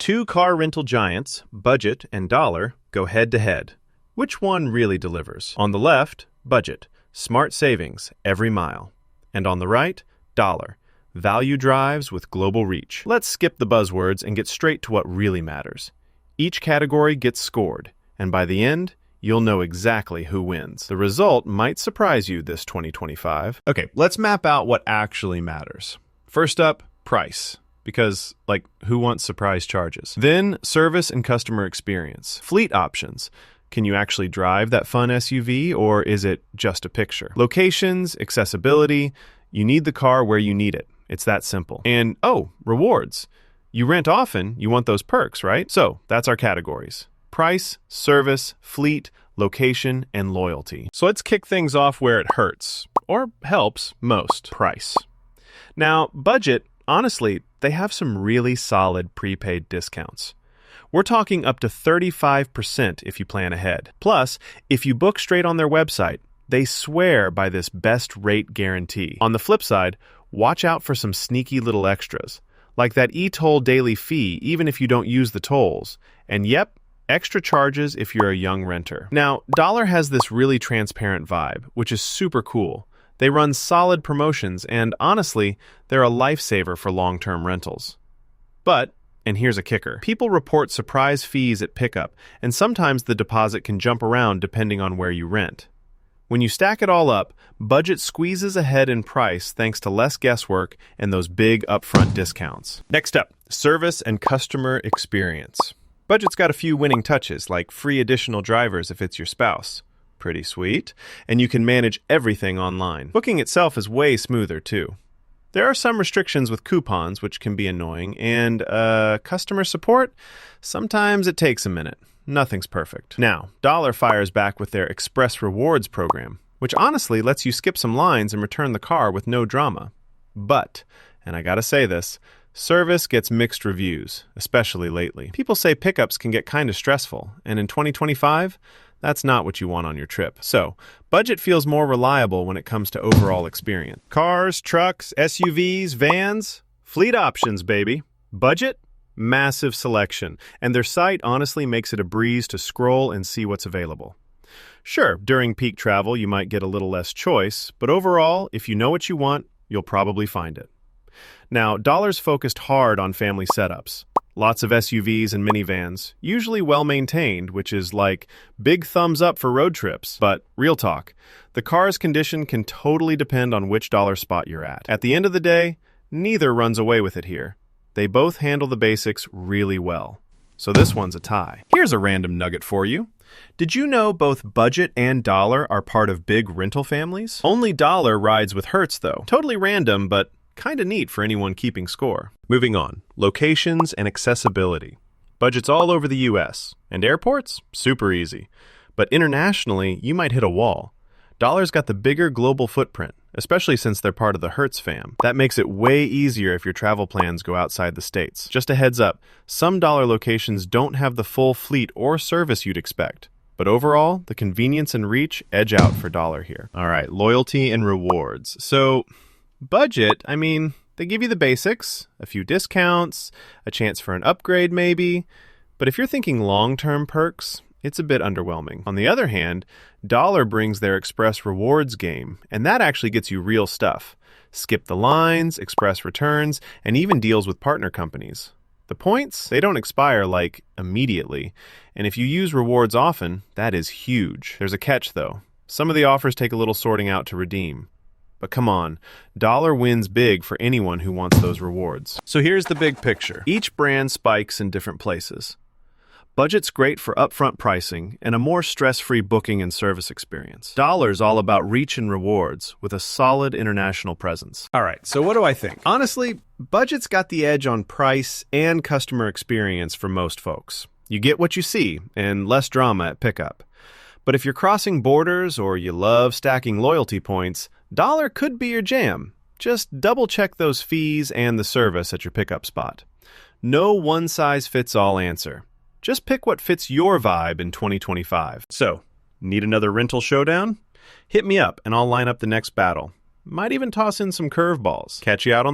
Two car rental giants, Budget and Dollar, go head-to-head. Which one really delivers? On the left, Budget, smart savings every mile. And on the right, Dollar, value drives with global reach. Let's skip the buzzwords and get straight to what really matters. Each category gets scored, and by the end, you'll know exactly who wins. The result might surprise you this 2025. Okay, let's map out what actually matters. First up, price. Because, who wants surprise charges? Then, service and customer experience. Fleet options. Can you actually drive that fun SUV, or is it just a picture? Locations, accessibility. You need the car where you need it. It's that simple. And, rewards. You rent often, you want those perks, right? So, that's our categories. Price, service, fleet, location, and loyalty. So let's kick things off where it hurts, or helps most, price. Now, Budget, honestly, they have some really solid prepaid discounts. We're talking up to 35% if you plan ahead. Plus, if you book straight on their website, they swear by this best rate guarantee. On the flip side, watch out for some sneaky little extras, like that e-toll daily fee even if you don't use the tolls. And yep, extra charges if you're a young renter. Now, Dollar has this really transparent vibe, which is super cool. They run solid promotions, and honestly, they're a lifesaver for long-term rentals. But, and here's a kicker, people report surprise fees at pickup, and sometimes the deposit can jump around depending on where you rent. When you stack it all up, Budget squeezes ahead in price thanks to less guesswork and those big upfront discounts. Next up, service and customer experience. Budget's got a few winning touches, like free additional drivers if it's your spouse. Pretty sweet. And you can manage everything online. Booking itself is way smoother, too. There are some restrictions with coupons, which can be annoying, and customer support? Sometimes it takes a minute. Nothing's perfect. Now, Dollar fires back with their Express Rewards program, which honestly lets you skip some lines and return the car with no drama. But, and I gotta say this, service gets mixed reviews, especially lately. People say pickups can get kind of stressful, and in 2025, that's not what you want on your trip. So, Budget feels more reliable when it comes to overall experience. Cars, trucks, SUVs, vans, fleet options, baby. Budget? Massive selection. And their site honestly makes it a breeze to scroll and see what's available. Sure, during peak travel, you might get a little less choice, but overall, if you know what you want, you'll probably find it. Now, Dollar's focused hard on family setups. Lots of SUVs and minivans, usually well-maintained, which is like big thumbs up for road trips. But real talk, the car's condition can totally depend on which Dollar spot you're at. At the end of the day, neither runs away with it here. They both handle the basics really well. So this one's a tie. Here's a random nugget for you. Did you know both Budget and Dollar are part of big rental families? Only Dollar rides with Hertz, though. Totally random, but kind of neat for anyone keeping score. Moving on, locations and accessibility. Budget's all over the US, and airports? Super easy. But internationally, you might hit a wall. Dollar's got the bigger global footprint, especially since they're part of the Hertz fam. That makes it way easier if your travel plans go outside the States. Just a heads up, some Dollar locations don't have the full fleet or service you'd expect. But overall, the convenience and reach edge out for Dollar here. All right, loyalty and rewards. So, Budget, they give you the basics, a few discounts, a chance for an upgrade maybe, but if you're thinking long-term perks, it's a bit underwhelming. On the other hand, Dollar brings their Express Rewards game, and that actually gets you real stuff. Skip the lines, express returns, and even deals with partner companies. The points, they don't expire immediately, and if you use rewards often, that is huge. There's a catch though. Some of the offers take a little sorting out to redeem. But come on, Dollar wins big for anyone who wants those rewards. So here's the big picture. Each brand spikes in different places. Budget's great for upfront pricing and a more stress-free booking and service experience. Dollar's all about reach and rewards with a solid international presence. All right, so what do I think? Honestly, Budget's got the edge on price and customer experience for most folks. You get what you see and less drama at pickup. But if you're crossing borders or you love stacking loyalty points, Dollar could be your jam. Just double-check those fees and the service at your pickup spot. No one-size-fits-all answer. Just pick what fits your vibe in 2025. So, need another rental showdown? Hit me up and I'll line up the next battle. Might even toss in some curveballs. Catch you out on